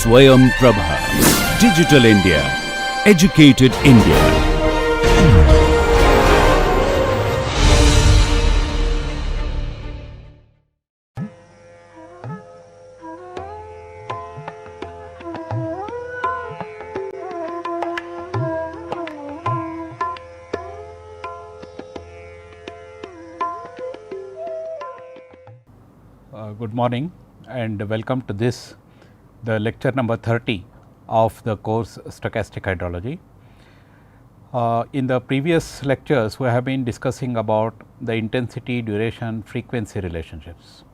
Swayam Prabha. Digital India. Educated India. Good morning and welcome to this, the lecture number 30 of the course Stochastic Hydrology. In the previous lectures, we have been discussing about the intensity, duration, frequency relationships.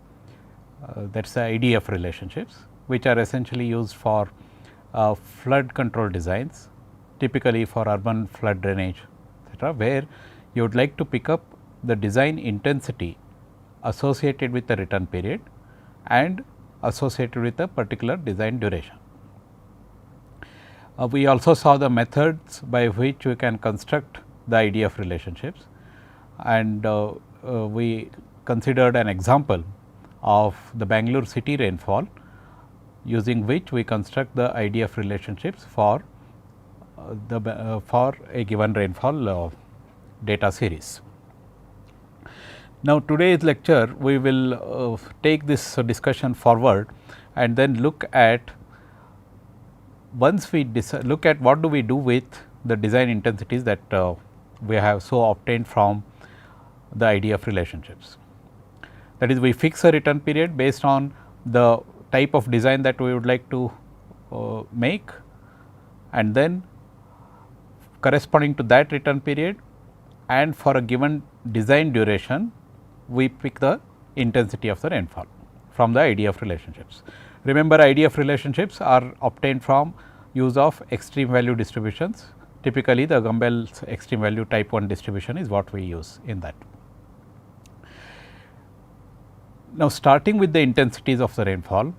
That is the IDF relationships, which are essentially used for flood control designs, typically for urban flood drainage, etc., where you would like to pick up the design intensity associated with the return period and associated with a particular design duration. We also saw the methods by which we can construct the IDF relationships, and we considered an example of the Bangalore city rainfall, using which we construct the IDF relationships for for a given rainfall data series. Now, today's lecture we will take this discussion forward and then look at, once we look at what do we do with the design intensities that we have so obtained from the IDF relationships. That is, we fix a return period based on the type of design that we would like to make, and then corresponding to that return period and for a given design duration, we pick the intensity of the rainfall from the IDF relationships. Remember, IDF relationships are obtained from use of extreme value distributions. Typically, the Gumbel's extreme value type 1 distribution is what we use in that. Now, starting with the intensities of the rainfall,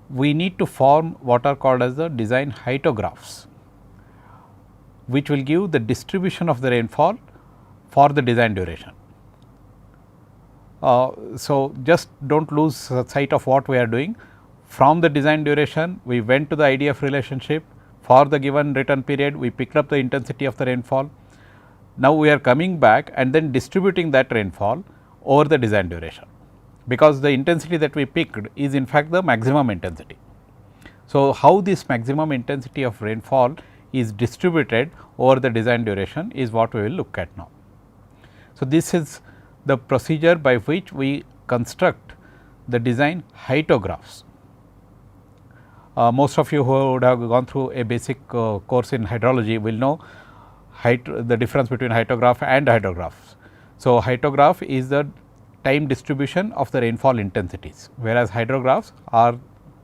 we need to form what are called as the design hydrographs, which will give the distribution of the rainfall for the design duration. So, just do not lose sight of what we are doing. From the design duration, we went to the IDF relationship. For the given return period, we picked up the intensity of the rainfall. Now, we are coming back and then distributing that rainfall over the design duration, because the intensity that we picked is in fact the maximum intensity. So, how this maximum intensity of rainfall is distributed over the design duration is what we will look at now. So, this is the procedure by which we construct the design hydrographs. Most of you who would have gone through a basic course in hydrology will know the difference between hydrograph and hydrographs. So, hydrograph is the time distribution of the rainfall intensities, whereas hydrographs are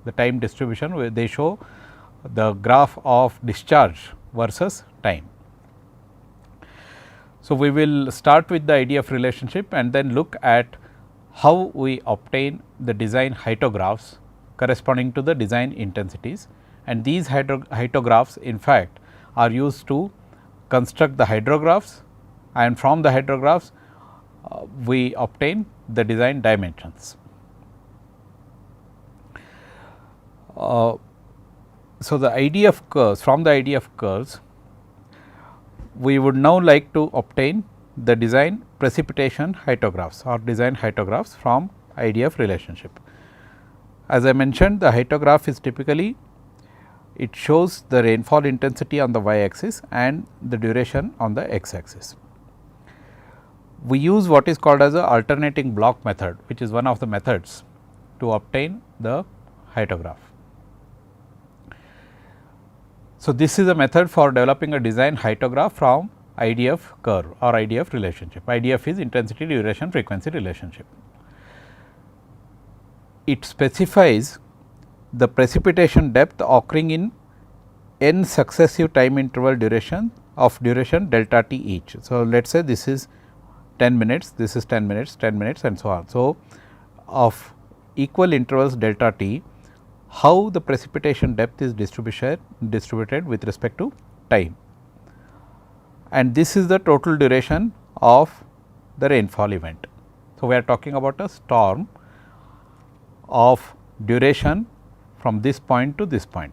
the time distribution where they show the graph of discharge versus time. So, we will start with the IDF relationship and then look at how we obtain the design hydrographs corresponding to the design intensities, and these hydrographs in fact are used to construct the hydrographs, and from the hydrographs we obtain the design dimensions. So, the IDF curves, from the IDF curves we would now like to obtain the design precipitation hydrographs or design hydrographs from IDF relationship. As I mentioned, the hydrograph is typically, it shows the rainfall intensity on the y axis and the duration on the x axis. We use what is called as a alternating block method, which is one of the methods to obtain the hydrograph. So, this is a method for developing a design hydrograph from IDF curve or IDF relationship. IDF is intensity, duration, frequency relationship. It specifies the precipitation depth occurring in n successive time interval duration delta t each. So, let us say this is 10 minutes, this is 10 minutes, 10 minutes and so on. So, of equal intervals delta t, how the precipitation depth is distributed with respect to time, and this is the total duration of the rainfall event. So, we are talking about a storm of duration from this point to this point.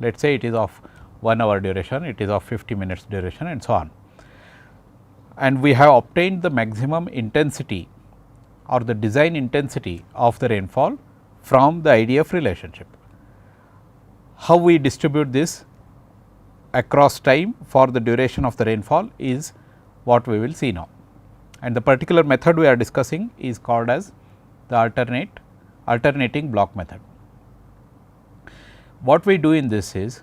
Let us say it is of 1 hour duration, it is of 50 minutes duration and so on. And we have obtained the maximum intensity or the design intensity of the rainfall from the IDF relationship. How we distribute this across time for the duration of the rainfall is what we will see now. And the particular method we are discussing is called as the alternating block method. What we do in this is,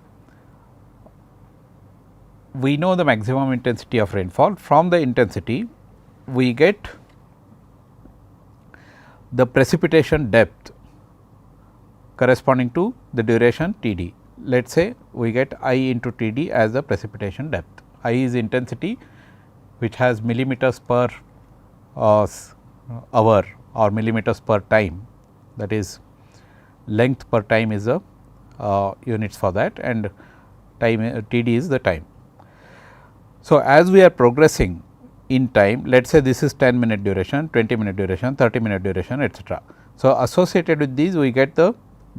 we know the maximum intensity of rainfall. From the intensity, we get the precipitation depth corresponding to the duration T d. Let us say we get I into T d as the precipitation depth. I is intensity which has millimeters per hour or millimeters per time, that is length per time is the units for that, and time T d is the time. So, as we are progressing in time, let us say this is 10-minute duration, 20-minute duration, 30-minute duration, etc. So, associated with these we get the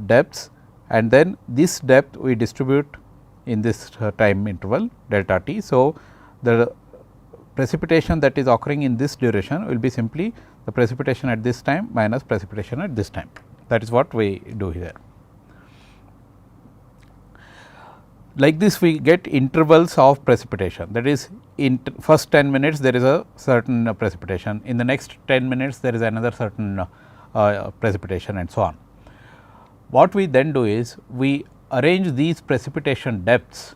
depths, and then this depth we distribute in this time interval delta t. So, the precipitation that is occurring in this duration will be simply the precipitation at this time minus precipitation at this time. That is what we do here. Like this we get intervals of precipitation, that is in first 10 minutes there is a certain precipitation, in the next 10 minutes there is another certain precipitation and so on. What we then do is we arrange these precipitation depths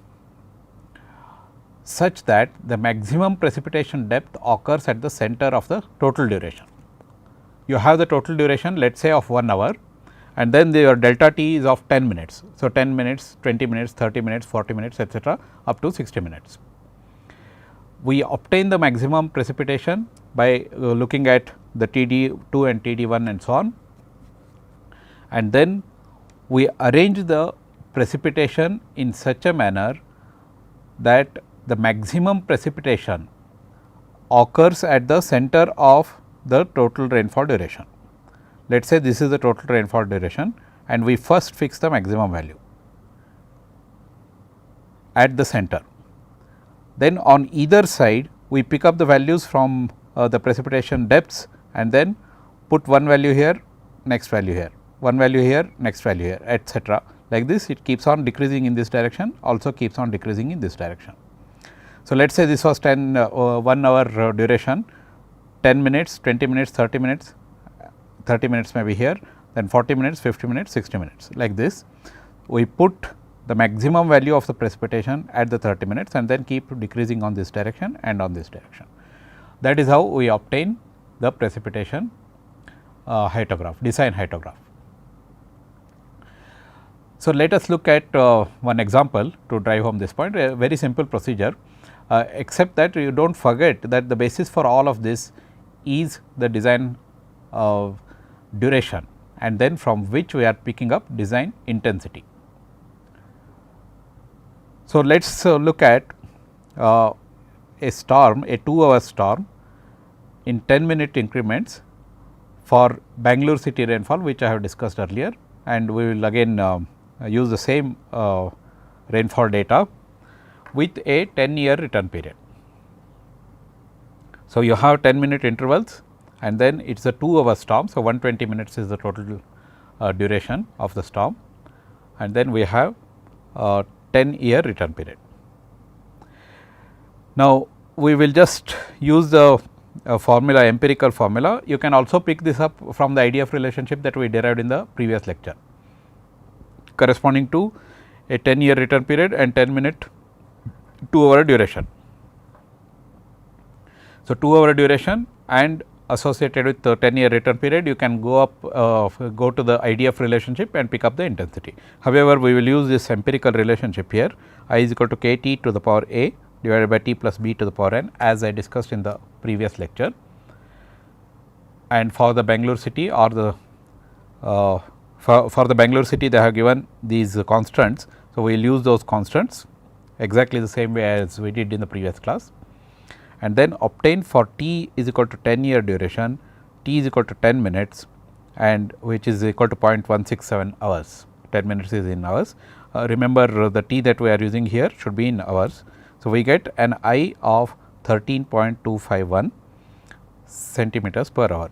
such that the maximum precipitation depth occurs at the center of the total duration. You have the total duration, let us say of 1 hour, and then your delta t is of 10 minutes. So, 10 minutes, 20 minutes, 30 minutes, 40 minutes, etc., up to 60 minutes. We obtain the maximum precipitation by looking at the T d 2 and T d 1 and so on, and then we arrange the precipitation in such a manner that the maximum precipitation occurs at the center of the total rainfall duration. Let us say this is the total rainfall duration, and we first fix the maximum value at the center. Then on either side we pick up the values from the precipitation depths, and then put one value here, next value here, one value here, next value here, etc. Like this it keeps on decreasing in this direction, also keeps on decreasing in this direction. So, let us say this was 1 hour duration, 10 minutes, 20 minutes, 30 minutes, 30 minutes may be here, then 40 minutes, 50 minutes, 60 minutes, like this. We put the maximum value of the precipitation at the 30 minutes and then keep decreasing on this direction and on this direction. That is how we obtain the precipitation hyetograph, design hyetograph. So, let us look at one example to drive home this point, a very simple procedure, except that you do not forget that the basis for all of this is the design duration, and then from which we are picking up design intensity. So, let us look at a storm, a 2-hour storm in 10-minute increments for Bangalore city rainfall, which I have discussed earlier, and we will again use the same rainfall data with a 10-year return period. So, you have 10-minute intervals, and then it is a 2-hour storm. So, 120 minutes is the total duration of the storm, and then we have 10-year return period. Now, we will just use the formula, empirical formula. You can also pick this up from the IDF relationship that we derived in the previous lecture, corresponding to a 10-year return period and 10-minute 2-hour duration. So, 2-hour duration and associated with the 10-year return period, you can go up go to the IDF relationship and pick up the intensity. However, we will use this empirical relationship here, I is equal to k t to the power a divided by t plus b to the power n, as I discussed in the previous lecture. And for the Bangalore city or the for the Bangalore city, they have given these constants. So, we will use those constants exactly the same way as we did in the previous class, and then obtain for t is equal to 10-year duration, t is equal to 10 minutes, and which is equal to 0.167 hours 10 minutes is in hours. Remember the t that we are using here should be in hours. So, we get an I of 13.251 centimeters per hour.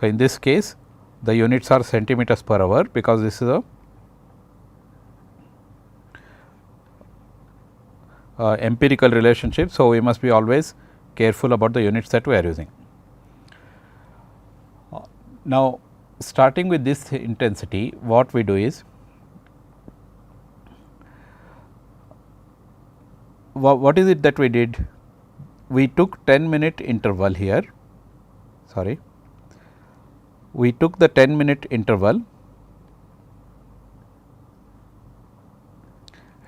So, in this case the units are centimeters per hour, because this is a empirical relationship. So, we must be always careful about the units that we are using. Now, starting with this intensity, what we do is, what is it that we did? We took 10-minute interval here, we took the 10-minute interval,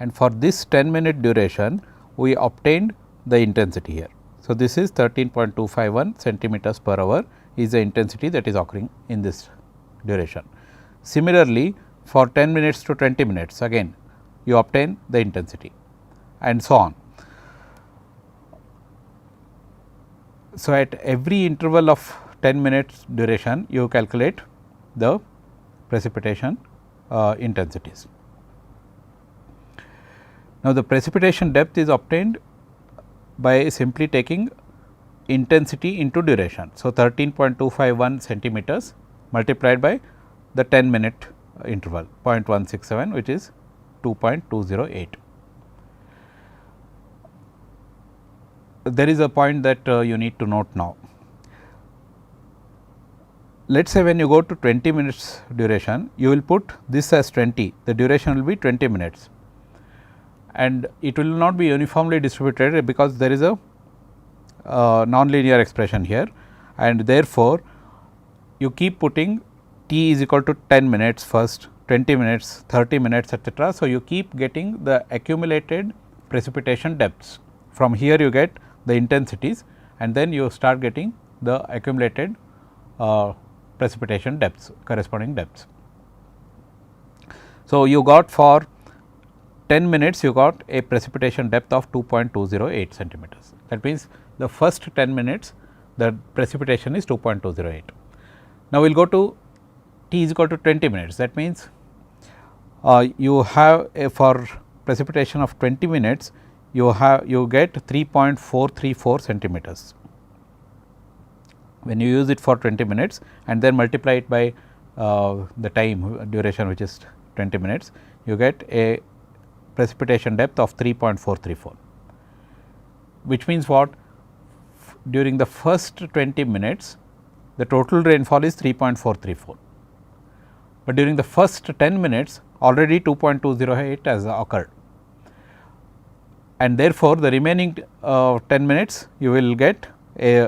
and for this 10-minute duration we obtained the intensity here. So, this is 13.251 centimeters per hour is the intensity that is occurring in this duration. Similarly, for 10 minutes to 20 minutes again you obtain the intensity, and so on. So, at every interval of 10 minutes duration you calculate the precipitation intensities. Now, the precipitation depth is obtained by simply taking intensity into duration. So, 13.251 centimeters multiplied by the 10-minute interval 0.167, which is 2.208. There is a point that you need to note now. Let us say when you go to 20 minutes duration, you will put this as 20, the duration will be 20 minutes, and it will not be uniformly distributed because there is a non-linear expression here, and therefore, you keep putting t is equal to 10 minutes first, 20 minutes, 30 minutes, etc. So, you keep getting the accumulated precipitation depths. From here you get the intensities, and then you start getting the accumulated precipitation depths, corresponding depths. So, you got for 10 minutes you got a precipitation depth of 2.208 centimeters. That means, the first 10 minutes the precipitation is 2.208. Now, we will go to t is equal to 20 minutes. That means, you have a for precipitation of 20 minutes you get 3.434 centimeters. When you use it for 20 minutes and then multiply it by the time duration, which is 20 minutes, you get a precipitation depth of 3.434, which means what? During the first 20 minutes the total rainfall is 3.434, but during the first 10 minutes already 2.208 has occurred, and therefore, the remaining 10 minutes you will get a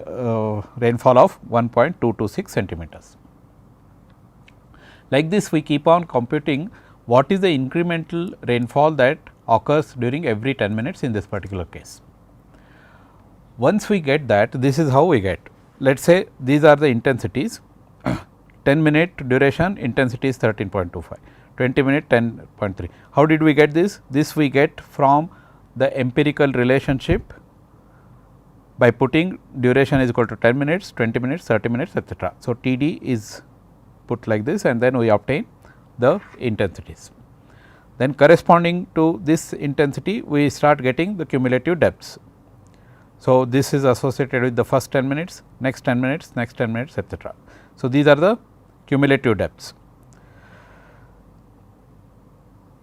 rainfall of 1.226 centimeters. Like this we keep on computing what is the incremental rainfall that occurs during every 10 minutes in this particular case. Once we get that, this is how we get. Let us say these are the intensities, 10-minute duration intensity is 13.25, 20-minute 10.3. How did we get this? This we get from the empirical relationship by putting duration is equal to 10 minutes, 20 minutes, 30 minutes, etc. So, T d is put like this, and then we obtain the intensities. Then corresponding to this intensity we start getting the cumulative depths. So, this is associated with the first 10 minutes, next 10 minutes, next 10 minutes, etc. So, these are the cumulative depths.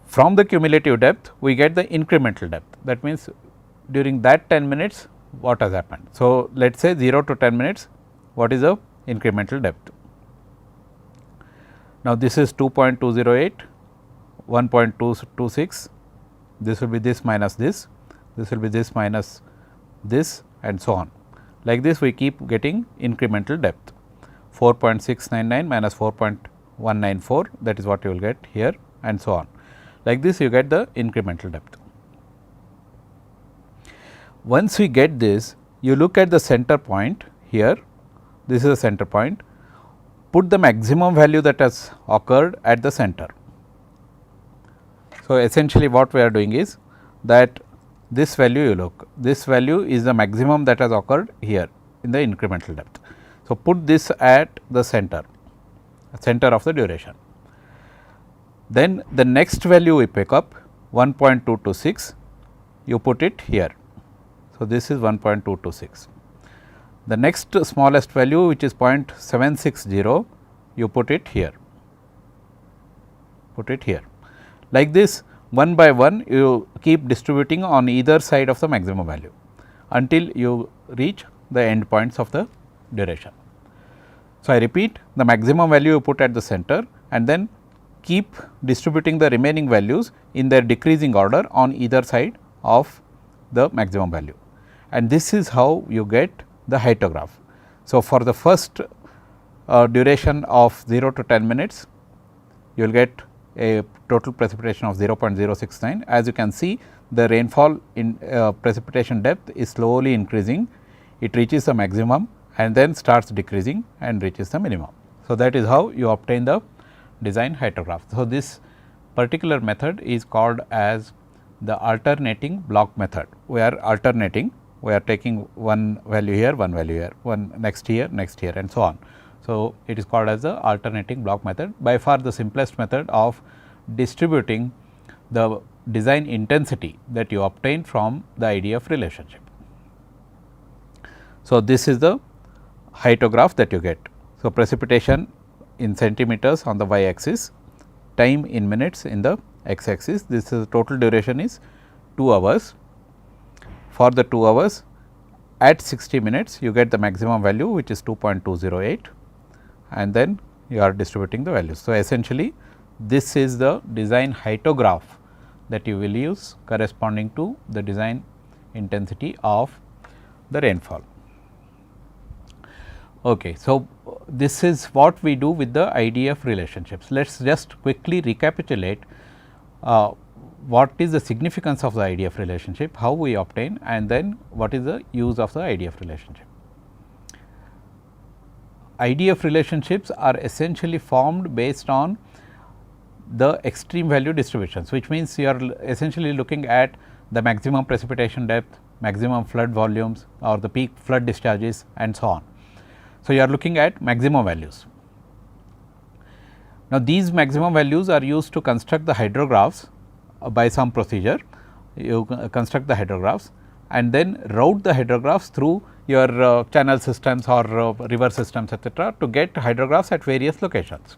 From the cumulative depth we get the incremental depth, that means during that 10 minutes what has happened. So, let us say 0 to 10 minutes what is the incremental depth. Now, this is 2.208, 1.226, this will be this minus this will be this minus this, and so on. Like this we keep getting incremental depth 4.699 minus 4.194, that is what you will get here, and so on. Like this you get the incremental depth. Once we get this, you look at the center point here, this is the center point, put the maximum value that has occurred at the center. So, essentially what we are doing is that this value you look, this value is the maximum that has occurred here in the incremental depth. So, put this at the center of the duration. Then the next value we pick up 1.226, you put it here. So, this is 1.226. The next smallest value, which is 0.760, you put it here, Like this, one by one you keep distributing on either side of the maximum value until you reach the end points of the duration. So, I repeat, the maximum value you put at the center and then keep distributing the remaining values in their decreasing order on either side of the maximum value, and this is how you get the hydrograph. So, for the first duration of 0 to 10 minutes, you will get a total precipitation of 0.069. As you can see, the rainfall in precipitation depth is slowly increasing, it reaches the maximum and then starts decreasing and reaches the minimum. So, that is how you obtain the design hydrograph. So, this particular method is called as the alternating block method. We are alternating, we are taking one value here, one value here, one next here and so on. So, it is called as the alternating block method, by far the simplest method of distributing the design intensity that you obtain from the IDF relationship. So, this is the hydrograph that you get. So, precipitation in centimeters on the y axis, time in minutes in the x axis. This is total duration is 2 hours. For the 2 hours at 60 minutes you get the maximum value, which is 2.208, and then you are distributing the values. So, essentially this is the design hydrograph that you will use corresponding to the design intensity of the rainfall. Okay. So, this is what we do with the IDF relationships. Let us just quickly recapitulate what is the significance of the IDF relationship, how we obtain, and then what is the use of the IDF relationship. IDF relationships are essentially formed based on the extreme value distributions, which means you are essentially looking at the maximum precipitation depth, maximum flood volumes or the peak flood discharges and so on. So, you are looking at maximum values. Now, these maximum values are used to construct the hydrographs by some procedure. You construct the hydrographs and then route the hydrographs through your channel systems or river systems, etc., to get hydrographs at various locations.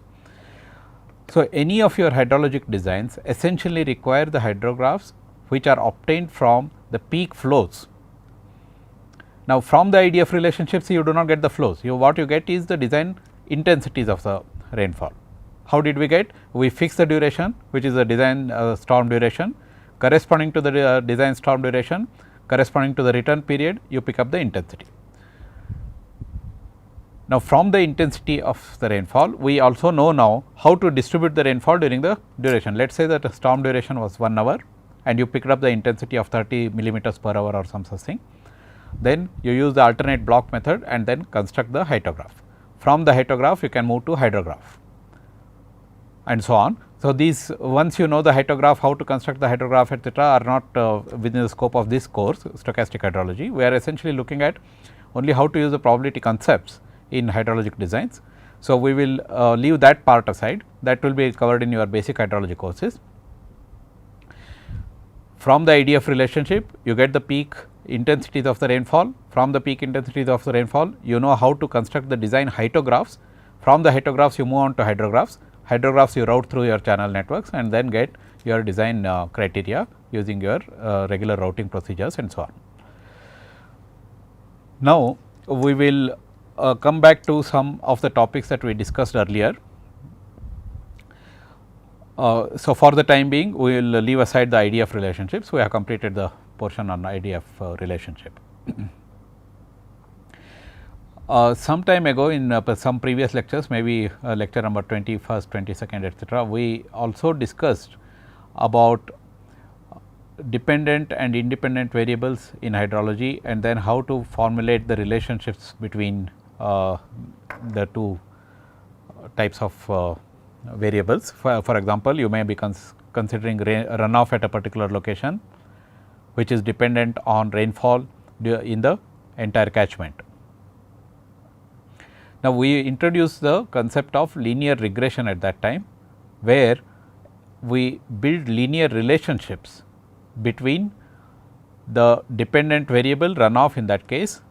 So, any of your hydrologic designs essentially require the hydrographs which are obtained from the peak flows. Now, from the IDF relationships you do not get the flows, what you get is the design intensities of the rainfall. How did we get? We fix the duration, which is the design storm duration, corresponding to the design storm duration, corresponding to the return period, you pick up the intensity. Now, from the intensity of the rainfall, we also know now how to distribute the rainfall during the duration. Let us say that the storm duration was 1 hour and you picked up the intensity of 30 millimeters per hour or some such thing. Then you use the alternate block method and then construct the hydrograph. From the hydrograph you can move to hydrograph and so on. So, these once you know the hydrograph, how to construct the hydrograph, etc., are not within the scope of this course, stochastic hydrology. We are essentially looking at only how to use the probability concepts in hydrologic designs. So, we will leave that part aside, that will be covered in your basic hydrology courses. From the IDF relationship you get the peak intensities of the rainfall. From the peak intensities of the rainfall you know how to construct the design hydrographs. From the hydrographs you move on to hydrographs. Hydrographs you route through your channel networks and then get your design criteria using your regular routing procedures and so on. Now, we will come back to some of the topics that we discussed earlier. So, for the time being we will leave aside the IDF relationships, we have completed the portion on IDF relationship. Some time ago in some previous lectures, maybe lecture number 21st, 22nd, etc., we also discussed about dependent and independent variables in hydrology and then how to formulate the relationships between the two types of variables. For example, you may be considering runoff at a particular location, which is dependent on rainfall in the entire catchment. Now, we introduced the concept of linear regression at that time, where we build linear relationships between the dependent variable runoff in that case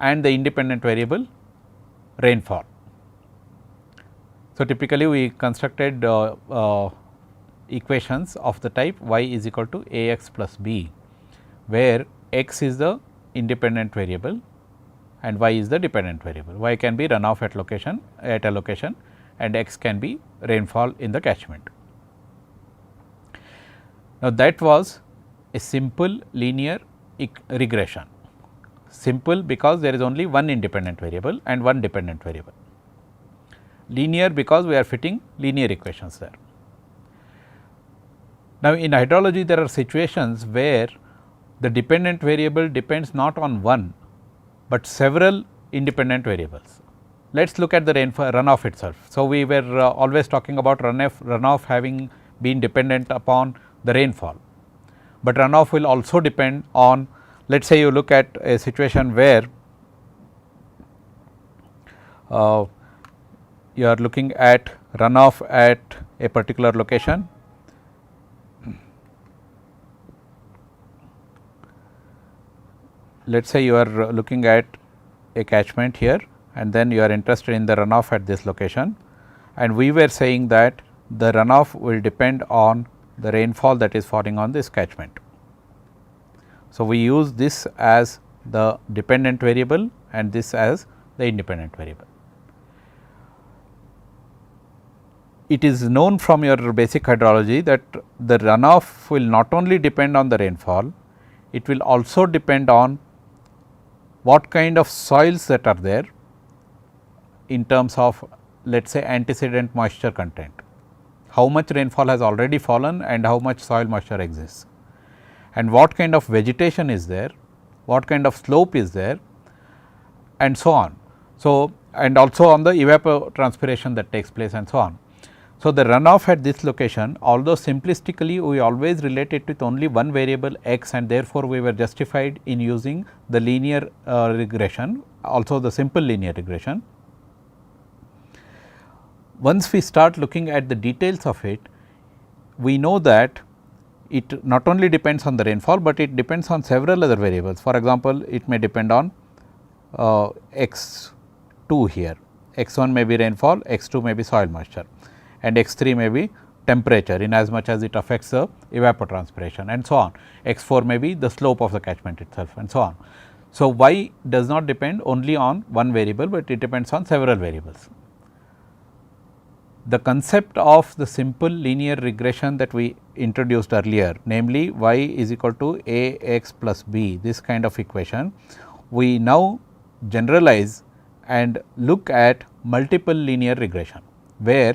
and the independent variable rainfall. So, typically we constructed equations of the type y is equal to a x plus b, where x is the independent variable and y is the dependent variable. Y can be runoff at a location and x can be rainfall in the catchment. Now, that was a simple linear regression. Simple because there is only one independent variable and one dependent variable. Linear because we are fitting linear equations there. Now, in hydrology there are situations where the dependent variable depends not on one, but several independent variables. Let us look at the runoff itself. So, we were always talking about runoff having been dependent upon the rainfall, but runoff will also depend on, let us say you look at a situation where you are looking at runoff at a particular location. Let us say you are looking at a catchment here and then you are interested in the runoff at this location, and we were saying that the runoff will depend on the rainfall that is falling on this catchment. So, we use this as the dependent variable and this as the independent variable. It is known from your basic hydrology that the runoff will not only depend on the rainfall, it will also depend on what kind of soils that are there in terms of, let us say, antecedent moisture content. How much rainfall has already fallen and how much soil moisture exists, and what kind of vegetation is there, what kind of slope is there, and so on. So, and also on the evapotranspiration that takes place and so on. So, the runoff at this location, although simplistically we always relate it with only one variable x, and therefore, we were justified in using the linear regression, also the simple linear regression. Once we start looking at the details of it, we know that it not only depends on the rainfall, but it depends on several other variables. For example, it may depend on x 2 here, x 1 may be rainfall, x 2 may be soil moisture, and x 3 may be temperature in as much as it affects the evapotranspiration and so on. X 4 may be the slope of the catchment itself and so on. So, y does not depend only on one variable, but it depends on several variables. The concept of the simple linear regression that we introduced earlier, namely y is equal to a x plus b, this kind of equation, we now generalize and look at multiple linear regression, where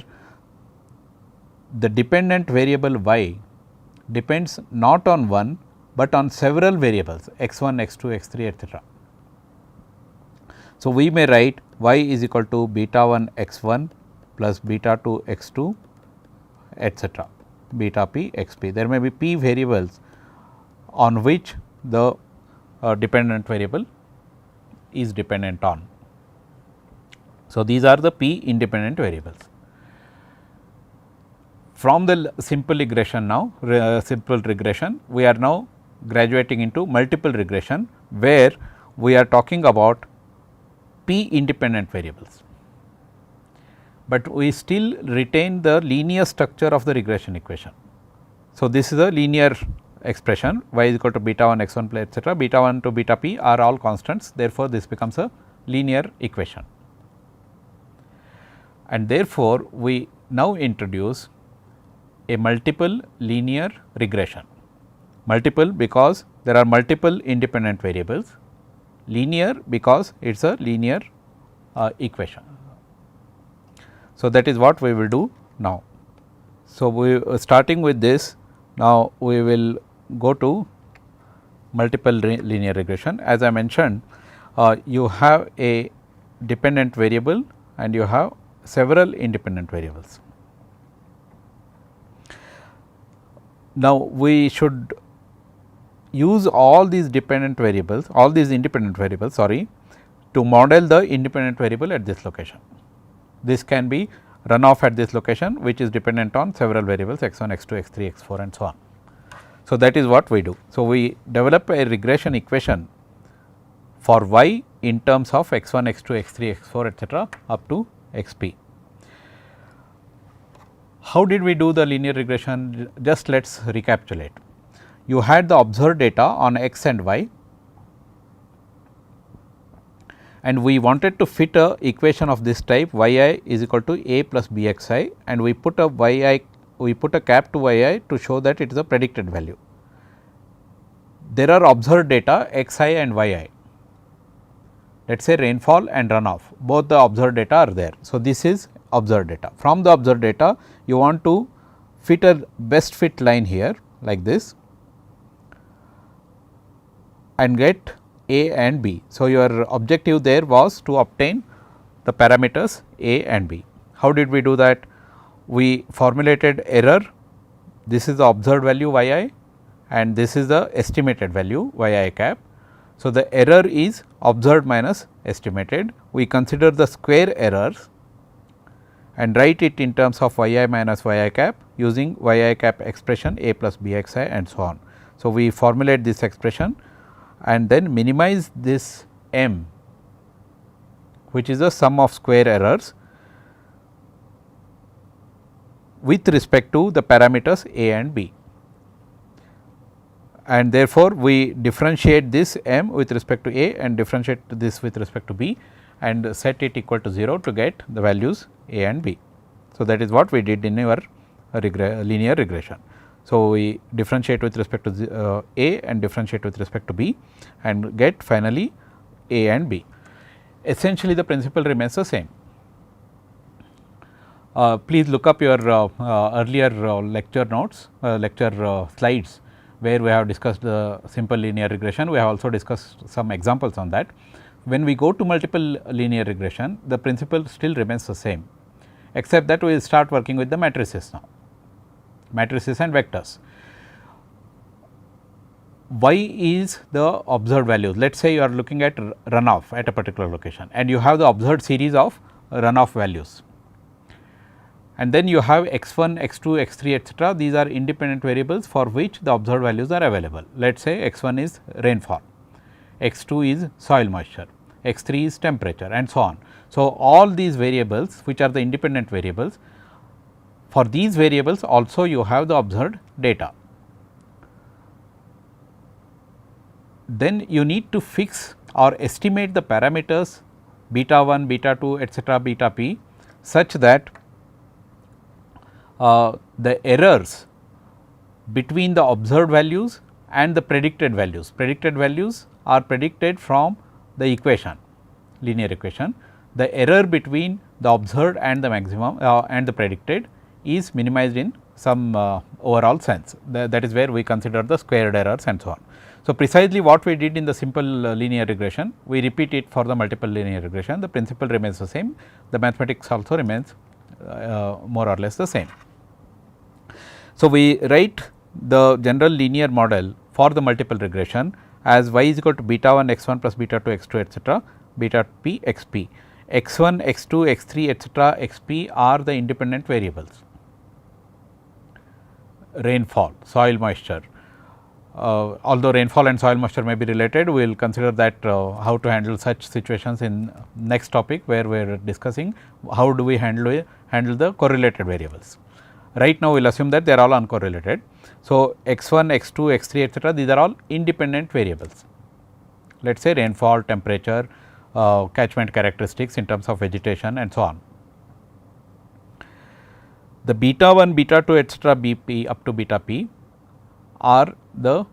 the dependent variable y depends not on one, but on several variables x 1, x 2, x 3, etc. So, we may write y is equal to beta 1 x 1 plus beta 2 x 2, etc., beta p x p. There may be p variables on which the dependent variable is dependent on. So, these are the p independent variables. From the simple regression now, we are now graduating into multiple regression, where we are talking about p independent variables, but we still retain the linear structure of the regression equation. So, this is a linear expression y is equal to beta 1 x 1 plus etc., beta 1 to beta p are all constants, therefore, this becomes a linear equation. And therefore, we now introduce a multiple linear regression. Multiple because there are multiple independent variables, linear because it is a linear equation. So, that is what we will do now. So, we starting with this, now we will go to multiple linear regression. As I mentioned, you have a dependent variable and you have several independent variables. Now, we should use all these independent variables to model the independent variable at this location. This can be runoff at this location, which is dependent on several variables x1, x2, x3, x4 and so on. So, that is what we do. So, we develop a regression equation for y in terms of x1, x2, x3, x4 etcetera up to xp. How did we do the linear regression? Just let us recapitulate. You had the observed data on x and y, and we wanted to fit a equation of this type yi is equal to a plus bxi, and we put a cap to yi to show that it is a predicted value. There are observed data xi and yi, let us say rainfall and runoff, both the observed data are there. So, this is observed data. From the observed data you want to fit a best fit line here like this and get a and b. So, your objective there was to obtain the parameters a and b. How did we do that? We formulated error, this is the observed value yi and this is the estimated value yi cap. So, the error is observed minus estimated. We consider the square errors and write it in terms of yi minus yi cap using yi cap expression a plus bxi and so on. So, we formulate this expression and then minimize this m, which is the sum of square errors with respect to the parameters a and b, and therefore, we differentiate this m with respect to a and differentiate this with respect to b and set it equal to 0 to get the values a and b. So, that is what we did in our linear regression. So, we differentiate with respect to a and differentiate with respect to b and get finally a and b. Essentially, the principle remains the same. Please look up your earlier lecture notes, slides, where we have discussed the simple linear regression. We have also discussed some examples on that. When we go to multiple linear regression, the principle still remains the same, except that we will start working with the matrices now, matrices and vectors. Y is the observed values. Let us say you are looking at runoff at a particular location and you have the observed series of runoff values, and then you have x1, x2, x3 etcetera. These are independent variables for which the observed values are available. Let us say x1 is rainfall, x2 is soil moisture, x3 is temperature and so on. So, all these variables which are the independent variables, for these variables also you have the observed data. Then you need to fix or estimate the parameters beta 1, beta 2 etcetera, beta p such that the errors between the observed values and the predicted values are predicted from the equation, linear equation. The error between the observed and the maximum and the predicted is minimized in some overall sense. That is where we consider the squared errors and so on. So, precisely what we did in the simple linear regression, we repeat it for the multiple linear regression. The principle remains the same, the mathematics also remains more or less the same. So, we write the general linear model for the multiple regression as y is equal to beta 1 x1 plus beta 2 x2 etcetera, beta p xp. x1, x2, x3 etcetera, xp are the independent variables. Rainfall, soil moisture, although rainfall and soil moisture may be related, we will consider that how to handle such situations in next topic, where we are discussing how do we handle the correlated variables. Right now, we will assume that they are all uncorrelated. So, x1, x2, x3 etcetera, these are all independent variables. Let us say rainfall, temperature, catchment characteristics in terms of vegetation and so on. The beta 1, beta 2 etcetera, bp up to beta p are the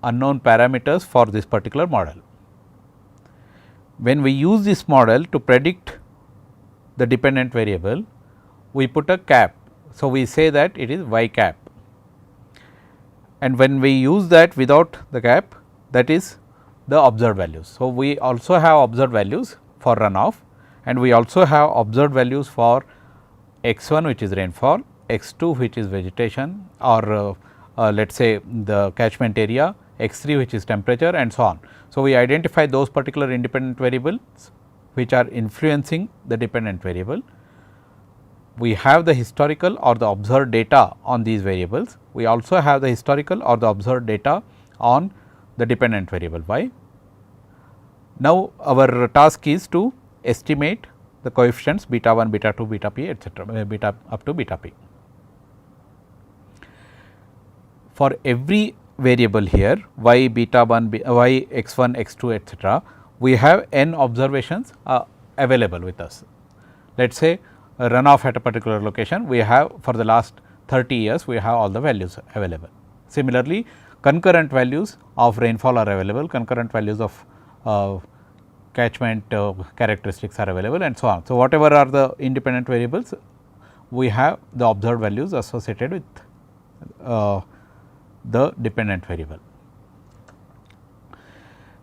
unknown parameters for this particular model. When we use this model to predict the dependent variable, we put a cap. So, we say that it is y cap, and when we use that without the cap, that is the observed values. So, we also have observed values for runoff, and we also have observed values for x1 which is rainfall, x2 which is vegetation or let us say the catchment area, x3 which is temperature and so on. So, we identify those particular independent variables which are influencing the dependent variable, we have the historical or the observed data on these variables. We also have the historical or the observed data on the dependent variable y. Now, our task is to estimate the coefficients beta 1, beta 2, beta p, etcetera, beta up to beta p. For every variable here y beta 1, y x 1, x 2, etcetera, we have n observations available with us. Let us say a runoff at a particular location, we have for the last 30 years, we have all the values available. Similarly, concurrent values of rainfall are available, concurrent values of catchment characteristics are available, and so on. So, whatever are the independent variables, we have the observed values associated with the dependent variable.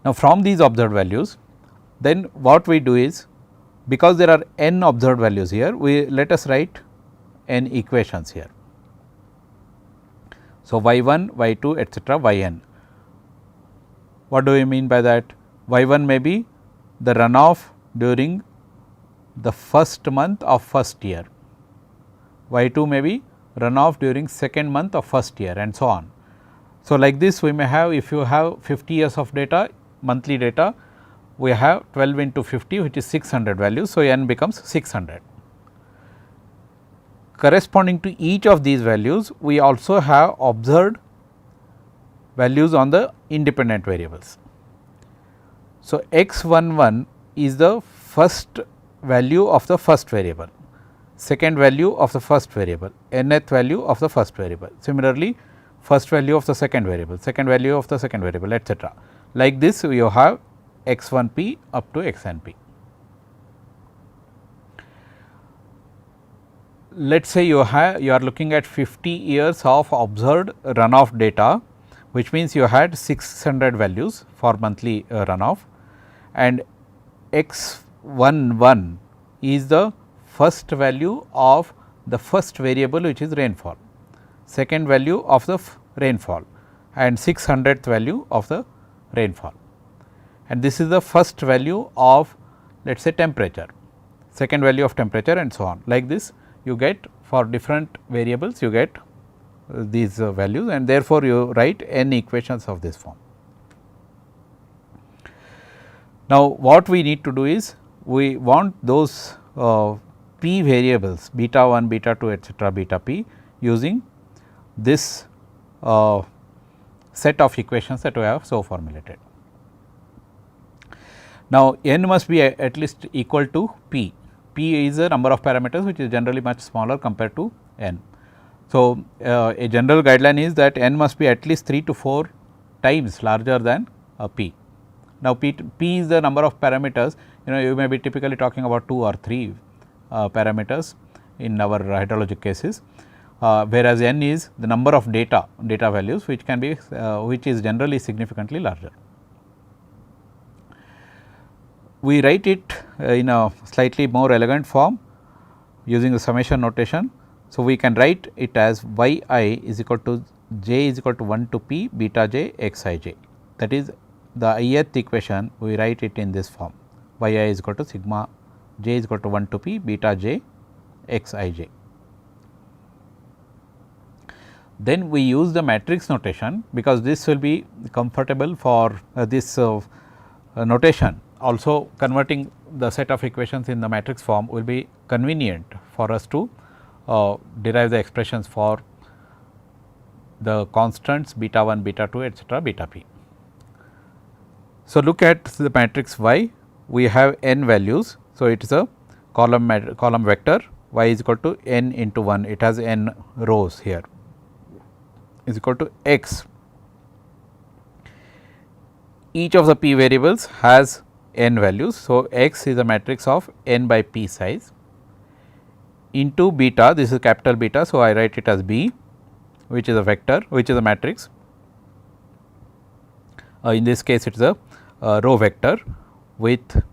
Now, from these observed values, then what we do is, because there are n observed values here, we let us write n equations here. So, y 1, y 2, etcetera, y n. What do we mean by that? Y 1 may be the runoff during the first month of first year, y 2 may be runoff during second month of first year, and so on. So, like this we may have, if you have 50 years of data, monthly data, we have 12 into 50, which is 600 values. So, n becomes 600. Corresponding to each of these values, we also have observed values on the independent variables. So, x 11 is the first value of the first variable, second value of the first variable, nth value of the first variable. Similarly, first value of the second variable, second value of the second variable, etcetera. Like this, you have x 1 p up to x n p. Let us say you are looking at 50 years of observed runoff data, which means you had 600 values for monthly runoff, and x 11 is the first value of the first variable, which is rainfall, second value of the rainfall, and 600th value of the rainfall, and this is the first value of, let us say, temperature, second value of temperature, and so on. Like this, you get for different variables, you get these values, and therefore, you write n equations of this form. Now, what we need to do is, we want those p variables beta 1, beta 2, etcetera, beta p using this set of equations that we have so formulated. Now, n must be at least equal to p. P is the number of parameters, which is generally much smaller compared to n. So, a general guideline is that n must be at least 3 to 4 times larger than p. Now, p is the number of parameters, you may be typically talking about 2 or 3 parameters in our hydrologic cases, whereas n is the number of data values, which can be which is generally significantly larger. We write it in a slightly more elegant form using the summation notation. So, we can write it as y I is equal to j is equal to 1 to p beta j x I j, that is the ith equation, we write it in this form, y I is equal to sigma j is equal to 1 to p beta j x I j. Then we use the matrix notation, because this will be comfortable for this notation. Also, converting the set of equations in the matrix form will be convenient for us to derive the expressions for the constants beta 1, beta 2, etcetera, beta p. So, look at the matrix y, we have n values. So, it is a column vector, y is equal to n into 1, it has n rows here, is equal to x. Each of the p variables has n values. So, x is a matrix of n by p size into beta, this is capital beta. So, I write it as b, which is a vector, which is a matrix. In this case, it is a row vector with,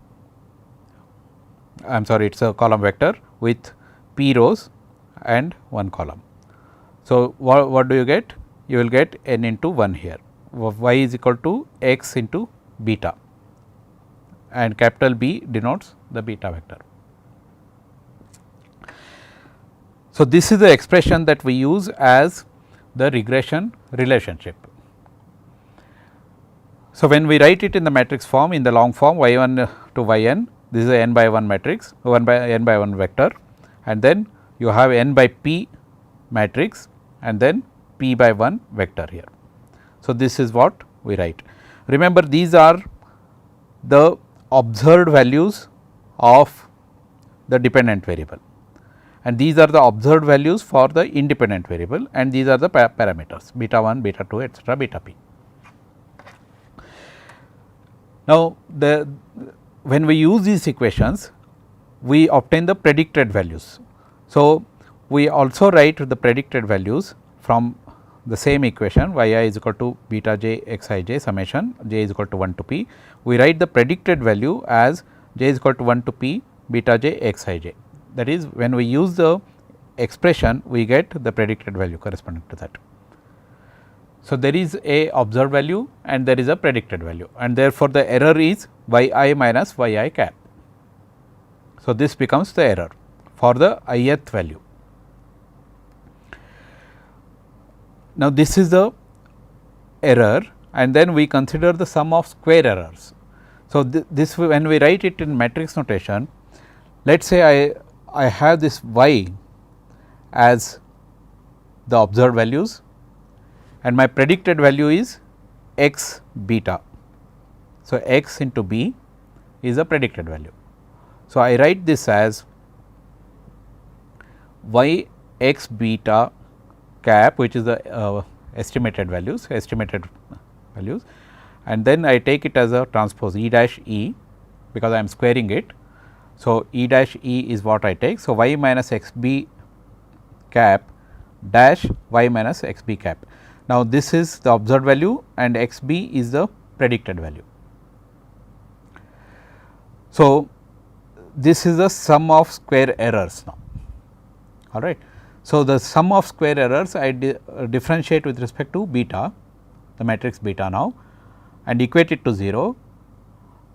I am sorry, it is a column vector with p rows and 1 column. So, what do you get? You will get n into 1 here, y is equal to x into beta, and capital B denotes the beta vector. So, this is the expression that we use as the regression relationship. So, when we write it in the matrix form, in the long form y 1 to y n, this is a n by 1 matrix, 1 by n by 1 vector, and then you have n by p matrix and then p by 1 vector here. So, this is what we write. Remember, these are the observed values of the dependent variable, and these are the observed values for the independent variable, and these are the parameters beta 1, beta 2, etcetera, beta p. Now, when we use these equations, we obtain the predicted values. So, we also write the predicted values from the same equation y I is equal to beta j x I j summation j is equal to 1 to p. We write the predicted value as j is equal to 1 to p beta j x I j. That is, when we use the expression, we get the predicted value corresponding to that. So, there is a observed value and there is a predicted value, and therefore, the error is y I minus y I cap. So, this becomes the error for the ith value. Now, this is the error, and then we consider the sum of square errors. So, this when we write it in matrix notation, let us say I have this y as the observed values and my predicted value is x beta. So, x into b is a predicted value. So, I write this as y x beta cap, which is the estimated values, and then I take it as a transpose E dash E, because I am squaring it. So, E dash E is what I take. So, y minus x b cap dash y minus x b cap. Now, this is the observed value and x b is the predicted value. So, this is the sum of square errors now, all right. So, the sum of square errors I differentiate with respect to beta, the matrix beta now, and equate it to 0,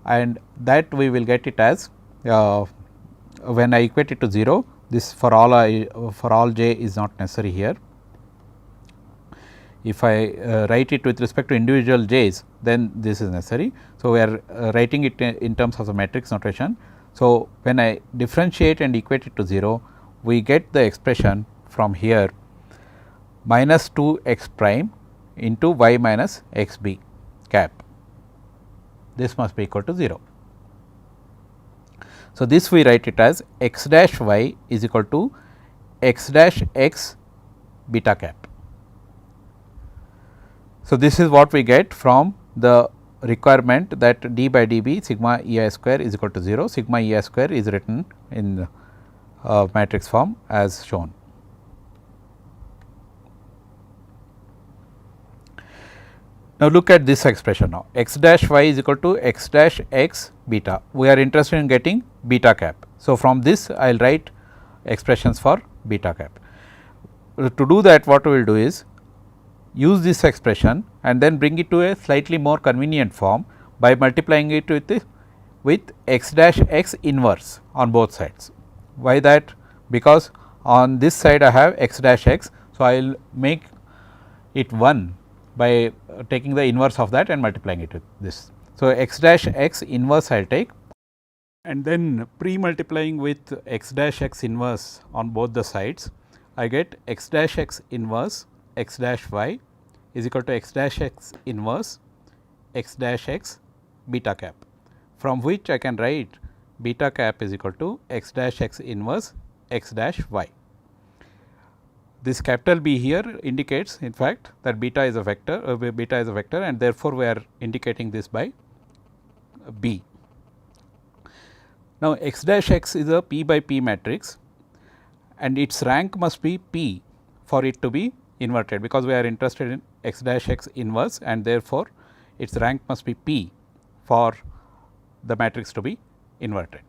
and that we will get it as when I equate it to 0, this for all j is not necessary here. If I write it with respect to individual j's, then this is necessary. So, we are writing it in terms of the matrix notation. So, when I differentiate and equate it to 0, we get the expression from here minus 2 x prime into y minus x b cap. This must be equal to 0. So, this we write it as x dash y is equal to x dash x beta cap. So, this is what we get from the requirement that d by db sigma E I square is equal to 0. Sigma E I square is written in matrix form as shown. Now, look at this expression now, x dash y is equal to x dash x beta. We are interested in getting beta cap. So, from this I will write expressions for beta cap. To do that, what we will do is use this expression and then bring it to a slightly more convenient form by multiplying it with x dash x inverse on both sides. Why that? Because on this side I have x dash x. So, I will make it 1 by taking the inverse of that and multiplying it with this. So, x dash x inverse I will take, and then pre multiplying with x dash x inverse on both the sides, I get x dash x inverse x dash y is equal to x dash x inverse x dash x beta cap, from which I can write beta cap is equal to x dash x inverse x dash y. This capital B here indicates in fact that beta is a vector, and therefore, we are indicating this by B. Now, x dash x is a p by p matrix and its rank must be p for it to be inverted, because we are interested in x dash x inverse, and therefore, its rank must be p for the matrix to be inverted.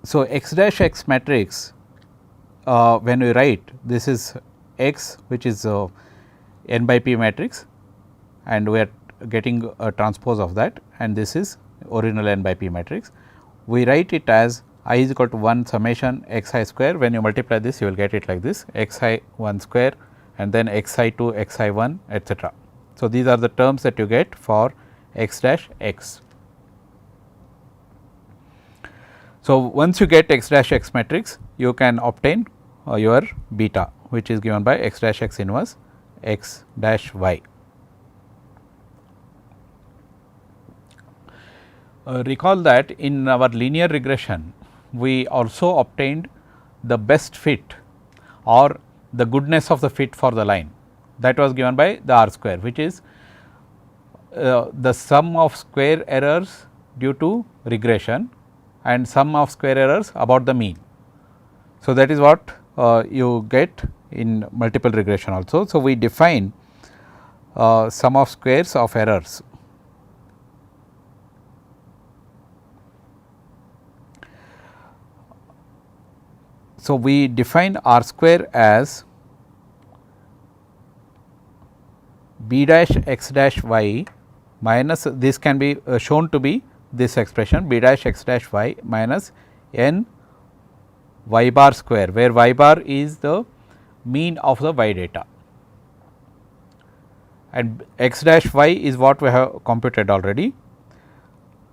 So, x dash x matrix, when we write, this is x, which is n by p matrix, and we are getting a transpose of that, and this is original n by p matrix. We write it as I is equal to 1 summation x I square. When you multiply this, you will get it like this, x I 1 square and then x I 2, x I 1, etcetera. So, these are the terms that you get for x dash x. So, once you get x dash x matrix, you can obtain your beta, which is given by x dash x inverse x dash y. Recall that in our linear regression, we also obtained the best fit or the goodness of the fit for the line, that was given by the R square, which is the sum of square errors due to regression and sum of square errors about the mean. So, that is what you get in multiple regression also. So, we define sum of squares of errors. So, we define R square as b dash x dash y minus, this can be shown to be this expression b dash x dash y minus n y bar square, where y bar is the mean of the y data and x dash y is what we have computed already,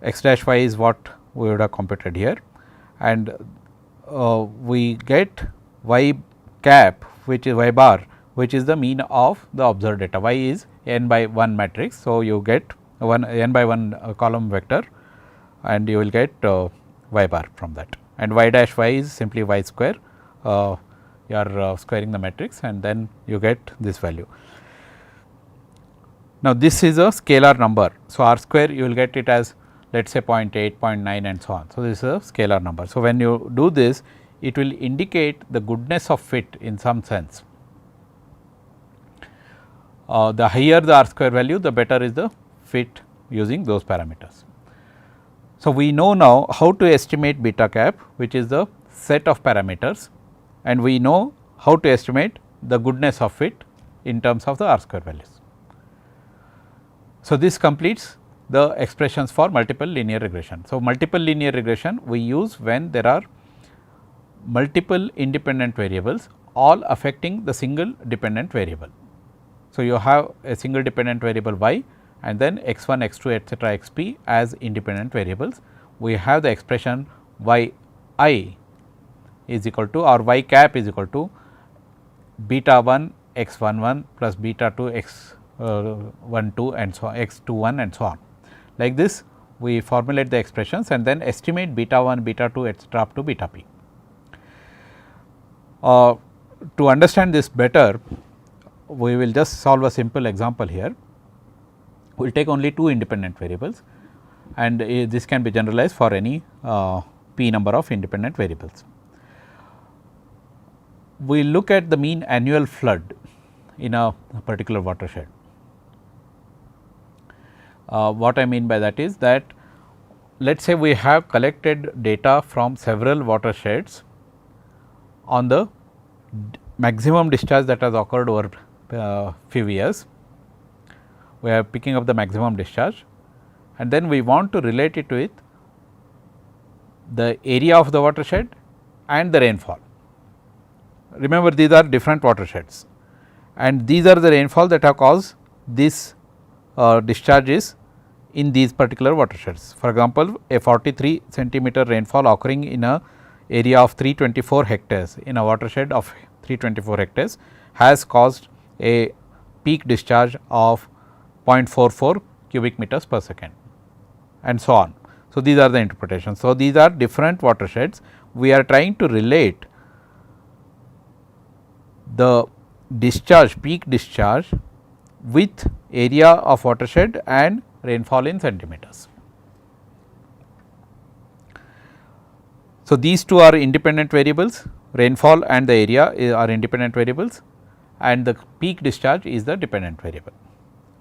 x dash y is what we would have computed here, and we get y cap, which is y bar, which is the mean of the observed data. Y is n by 1 matrix. So, you get n by 1 column vector and you will get y bar from that, and y dash y is simply y square, you are squaring the matrix and then you get this value. Now, this is a scalar number. So, R square you will get it as let us say 0.8, 0.9 and so on. So, this is a scalar number. So, when you do this, it will indicate the goodness of fit in some sense. The higher the R square value, the better is the fit using those parameters. So, we know now how to estimate beta cap, which is the set of parameters, and we know how to estimate the goodness of fit in terms of the R square values. So, this completes the expressions for multiple linear regression. So, multiple linear regression we use when there are multiple independent variables all affecting the single dependent variable. So, you have a single dependent variable y and then x 1, x 2, etcetera, x p as independent variables. We have the expression y I is equal to, or y cap is equal to beta 1 x 1 1 plus beta 2 x 1 2 and so on, x 2 1 and so on. Like this we formulate the expressions and then estimate beta 1, beta 2, etcetera, up to beta p. To understand this better, we will just solve a simple example here. We will take only 2 independent variables and this can be generalized for any p number of independent variables. We look at the mean annual flood in a particular watershed. What I mean by that is that let us say we have collected data from several watersheds on the maximum discharge that has occurred over few years. We are picking up the maximum discharge and then we want to relate it with the area of the watershed and the rainfall. Remember, these are different watersheds and these are the rainfall that have caused this discharges in these particular watersheds. For example, a 43 centimeter rainfall occurring in a area of 324 hectares in a watershed of 324 hectares has caused a peak discharge of 0.44 cubic meters per second and so on. So, these are the interpretations. So, these are different watersheds. We are trying to relate the discharge, peak discharge with area of watershed and rainfall in centimeters. So, these two are independent variables, rainfall and the area are independent variables and the peak discharge is the dependent variable.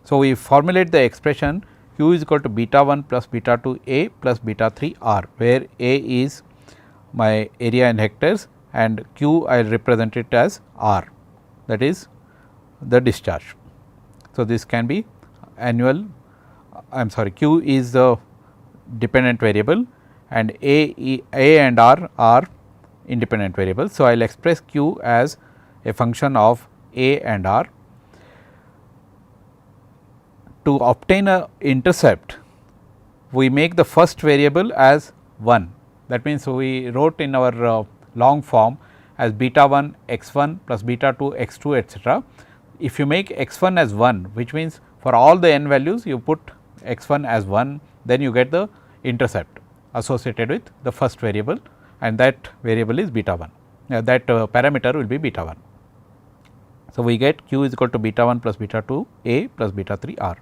So, we formulate the expression q is equal to beta 1 plus beta 2 a plus beta 3 r, where a is my area in hectares and q I will represent it as r, that is the discharge. So, this can be annual, I am sorry, q is the dependent variable and A and R are independent variables. So, I will express q as a function of A and R. To obtain a intercept, we make the first variable as 1. That means, we wrote in our long form as beta 1 x 1 plus beta 2 x 2 etcetera. If you make x 1 as 1, which means for all the n values you put x 1 as 1, then you get the intercept associated with the first variable, and that variable is beta 1, that parameter will be beta 1. So, we get q is equal to beta 1 plus beta 2 A plus beta 3 R.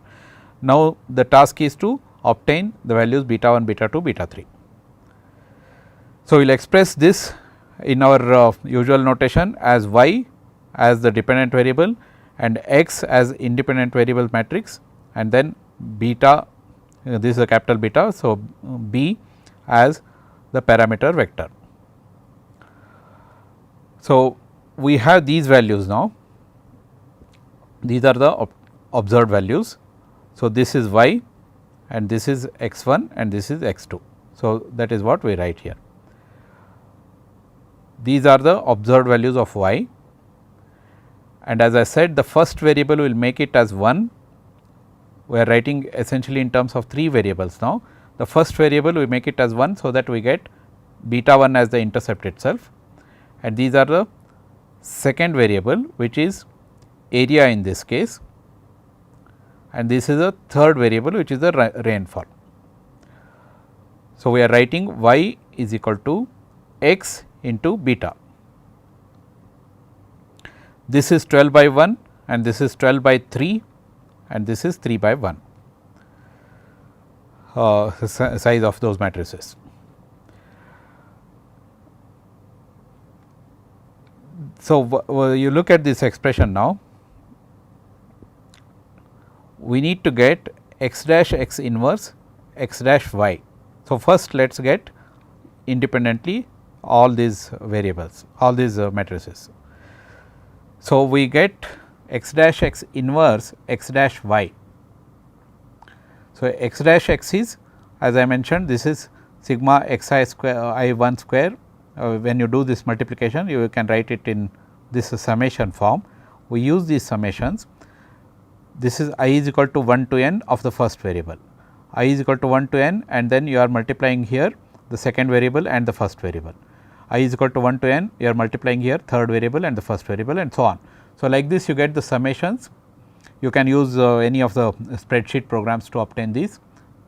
Now, the task is to obtain the values beta 1, beta 2, beta 3. So, we will express this in our usual notation as y as the dependent variable and x as independent variable matrix, and then beta, this is a capital beta. So, b as the parameter vector. So, we have these values now, these are the observed values. So, this is y and this is x 1 and this is x 2. So, that is what we write here. These are the observed values of y, and as I said, the first variable will make it as 1. We are writing essentially in terms of 3 variables now. The first variable we make it as 1, so that we get beta 1 as the intercept itself, and these are the second variable, which is area in this case, and this is a third variable, which is the rainfall. So, we are writing y is equal to x into beta. This is 12 by 1 and this is 12 by 3 and this is 3 by 1 size of those matrices. So, you look at this expression now, we need to get x dash x inverse x dash y. So, first let us get independently all these variables, all these matrices. So, we get x dash x inverse x dash y. So, x dash x is, as I mentioned, this is sigma x I square I 1 square. When you do this multiplication, you can write it in this summation form. We use these summations. This is I is equal to 1 to n of the first variable, I is equal to 1 to n, and then you are multiplying here the second variable and the first variable. I is equal to 1 to n, you are multiplying here third variable and the first variable, and so on. So, like this you get the summations. You can use any of the spreadsheet programs to obtain these,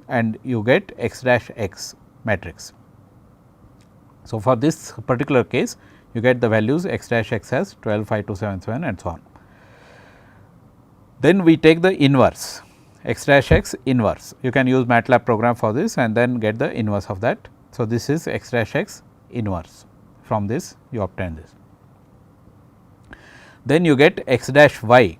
and you get x dash x matrix. So, for this particular case you get the values x dash x as 12, 5, 2, 7, 7 and so on. Then we take the inverse x dash x inverse. You can use MATLAB program for this and then get the inverse of that. So, this is x dash x inverse. From this you obtain this. Then you get x dash y.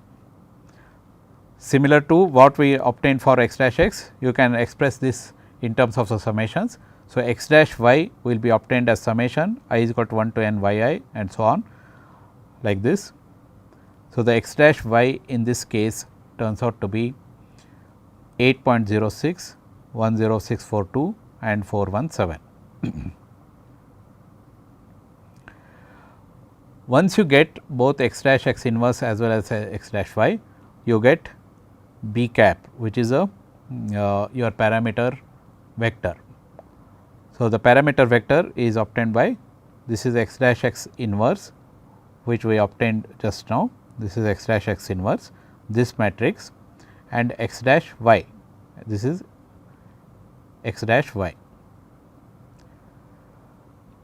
Similar to what we obtained for x dash x, you can express this in terms of the summations. So, x dash y will be obtained as summation I is equal to 1 to n y I and so on, like this. So, the x dash y in this case turns out to be 8.06, 10642 and 417. Once you get both x dash x inverse as well as x dash y, you get b cap, which is a your parameter vector. So, the parameter vector is obtained by, this is x dash x inverse, which we obtained just now. This is x dash x inverse, this matrix, and x dash y, this is x dash y.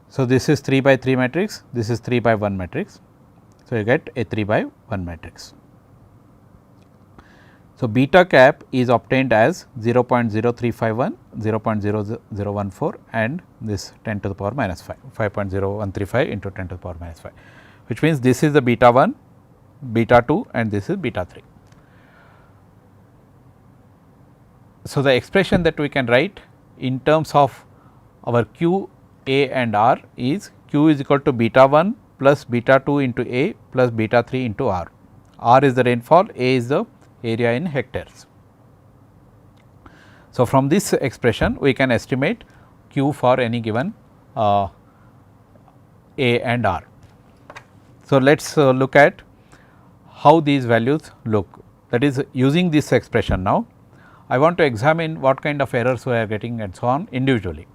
So, this is 3 by 3 matrix, this is 3 by 1 matrix. So, you get a 3 by 1 matrix. So, beta cap is obtained as 0.0351, 0.0014 and this 10 to the power minus 5, 5.0135 into 10 to the power minus 5, which means this is the beta 1, beta 2 and this is beta 3. So, the expression that we can write in terms of our q, a and r is q is equal to beta 1 plus beta 2 into a plus beta 3 into r. R is the rainfall, a is the area in hectares. So, from this expression we can estimate Q for any given A and R. So, let us look at how these values look, that is using this expression. Now, I want to examine what kind of errors we are getting and so on individually.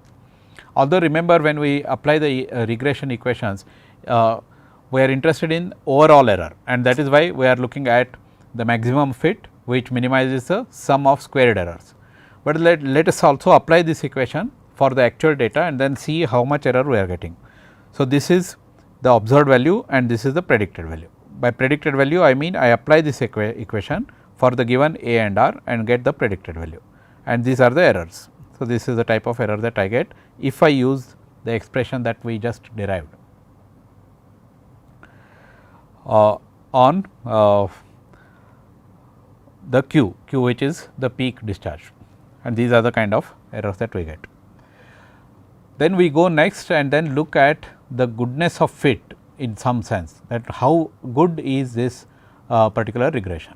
Although remember, when we apply the regression equations, we are interested in overall error, and that is why we are looking at the maximum fit, which minimizes the sum of squared errors. But let us also apply this equation for the actual data and then see how much error we are getting. So, this is the observed value and this is the predicted value. By predicted value, I mean I apply this equation for the given A and R and get the predicted value, and these are the errors. So, this is the type of error that I get if I use the expression that we just derived on the Q which is the peak discharge, and these are the kind of errors that we get. Then we go next and then look at the goodness of fit in some sense, that how good is this particular regression.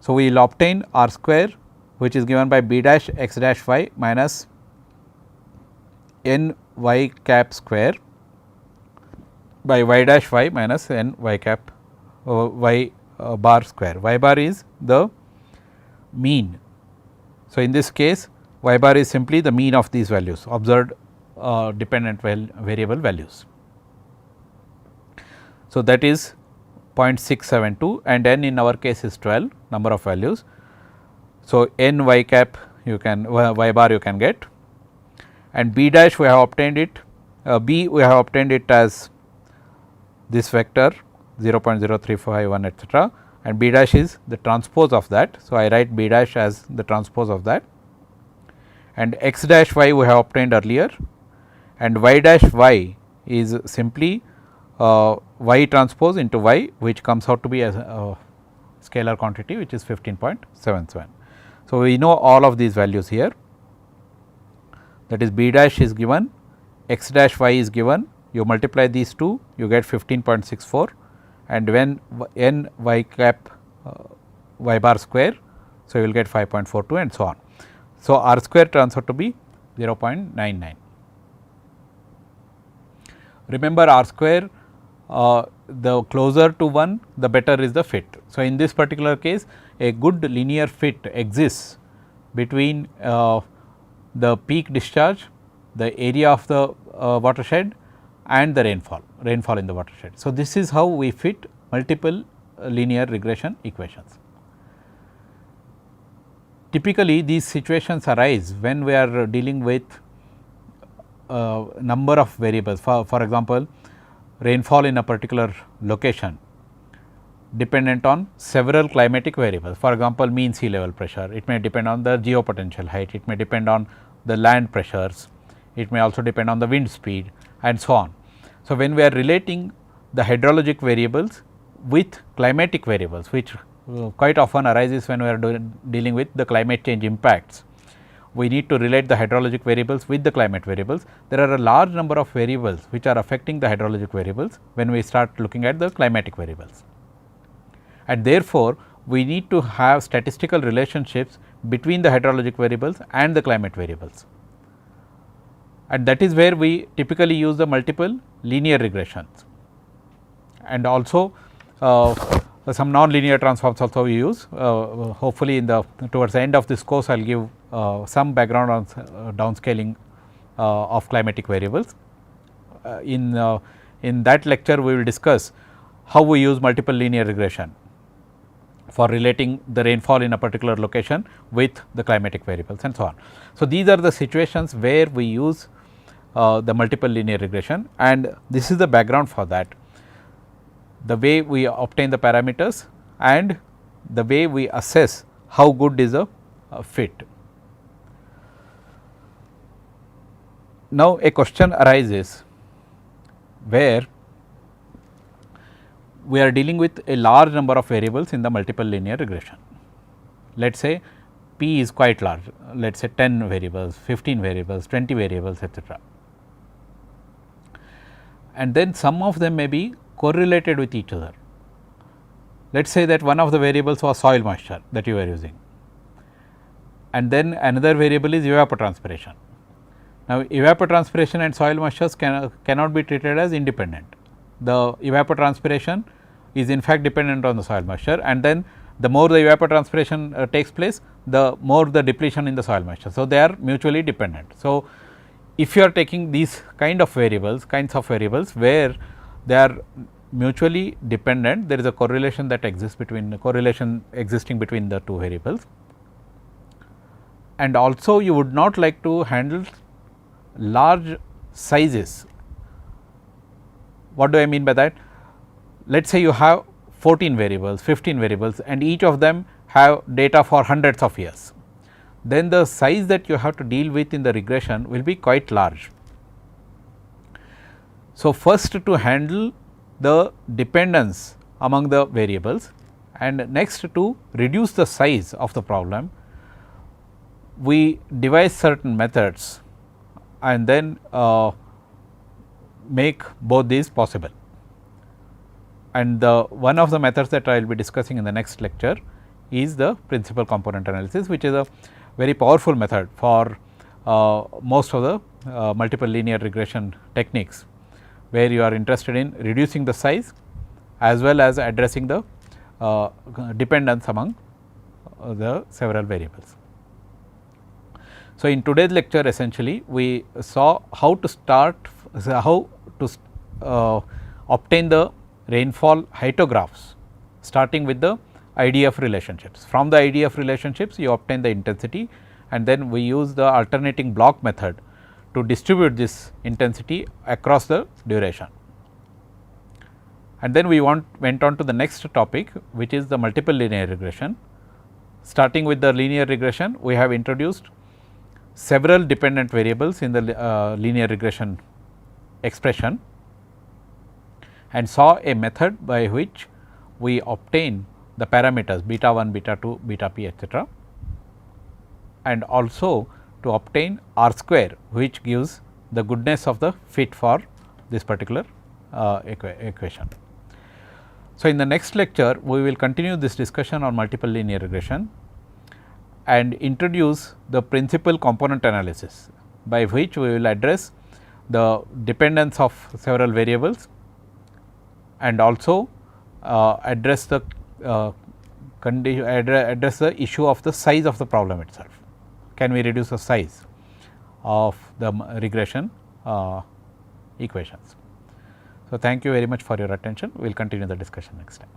So, we will obtain R square, which is given by b dash x dash y minus n y cap square by y dash y minus n y cap y bar square. Y bar is the mean. So, in this case y bar is simply the mean of these values, observed dependent variable values. So, that is 0.672 and n in our case is 12 number of values. So, n y cap you can y bar you can get, and b dash we have obtained it, b we have obtained it as this vector 0.0351 etcetera, and b dash is the transpose of that. So, I write b dash as the transpose of that, and x dash y we have obtained earlier, and y dash y is simply y transpose into y, which comes out to be a scalar quantity which is 15.77. So, we know all of these values here, that is b dash is given, x dash y is given, you multiply these two you get 15.64, and when n y cap y bar square, so you will get 5.42 and so on. So, R square turns out to be 0.99. Remember, R square the closer to 1 the better is the fit. So, in this particular case a good linear fit exists between the peak discharge, the area of the watershed and the rainfall in the watershed. So, this is how we fit multiple linear regression equations. Typically these situations arise when we are dealing with number of variables. For example, rainfall in a particular location dependent on several climatic variables. For example, mean sea level pressure, it may depend on the geopotential height, it may depend on the land pressures, it may also depend on the wind speed and so on. So, when we are relating the hydrologic variables with climatic variables, which quite often arises when we are dealing with the climate change impacts, we need to relate the hydrologic variables with the climate variables. There are a large number of variables which are affecting the hydrologic variables when we start looking at the climatic variables, and therefore, we need to have statistical relationships between the hydrologic variables and the climate variables, and that is where we typically use the multiple linear regressions, and also some non-linear transforms also we use. Hopefully, in the towards the end of this course, I will give some background on downscaling of climatic variables. In that lecture, we will discuss how we use multiple linear regression for relating the rainfall in a particular location with the climatic variables and so on. So, these are the situations where we use the multiple linear regression, and this is the background for that, the way we obtain the parameters and the way we assess how good is a fit. Now, a question arises where we are dealing with a large number of variables in the multiple linear regression. Let us say P is quite large, let us say 10 variables, 15 variables, 20 variables, etc. And then some of them may be correlated with each other. Let us say that one of the variables was soil moisture that you are using, and then another variable is evapotranspiration. Now, evapotranspiration and soil moistures cannot be treated as independent. The evapotranspiration is in fact dependent on the soil moisture, and then the more the evapotranspiration takes place, the more the depletion in the soil moisture. So, they are mutually dependent. So, if you are taking these kinds of variables where they are mutually dependent, there is a correlation that exists between the two variables. And also you would not like to handle large sizes. What do I mean by that? Let us say you have 14 variables, 15 variables, and each of them have data for hundreds of years. Then the size that you have to deal with in the regression will be quite large. So, first to handle the dependence among the variables, and next to reduce the size of the problem, we devise certain methods and then make both these possible. And one of the methods that I will be discussing in the next lecture is the principal component analysis, which is a very powerful method for most of the multiple linear regression techniques, where you are interested in reducing the size as well as addressing the dependence among the several variables. So, in today's lecture essentially we saw how to obtain the rainfall hydrographs, starting with the IDF relationships. From the IDF relationships you obtain the intensity, and then we use the alternating block method to distribute this intensity across the duration. And then we went on to the next topic, which is the multiple linear regression. Starting with the linear regression, we have introduced several dependent variables in the linear regression expression, and saw a method by which we obtain the parameters beta 1, beta 2, beta p, etc., and also to obtain R square, which gives the goodness of the fit for this particular equation. So, in the next lecture we will continue this discussion on multiple linear regression and introduce the principal component analysis, by which we will address the dependence of several variables and also address the issue of the size of the problem itself. Can we reduce the size of the regression equations? So, thank you very much for your attention. We will continue the discussion next time.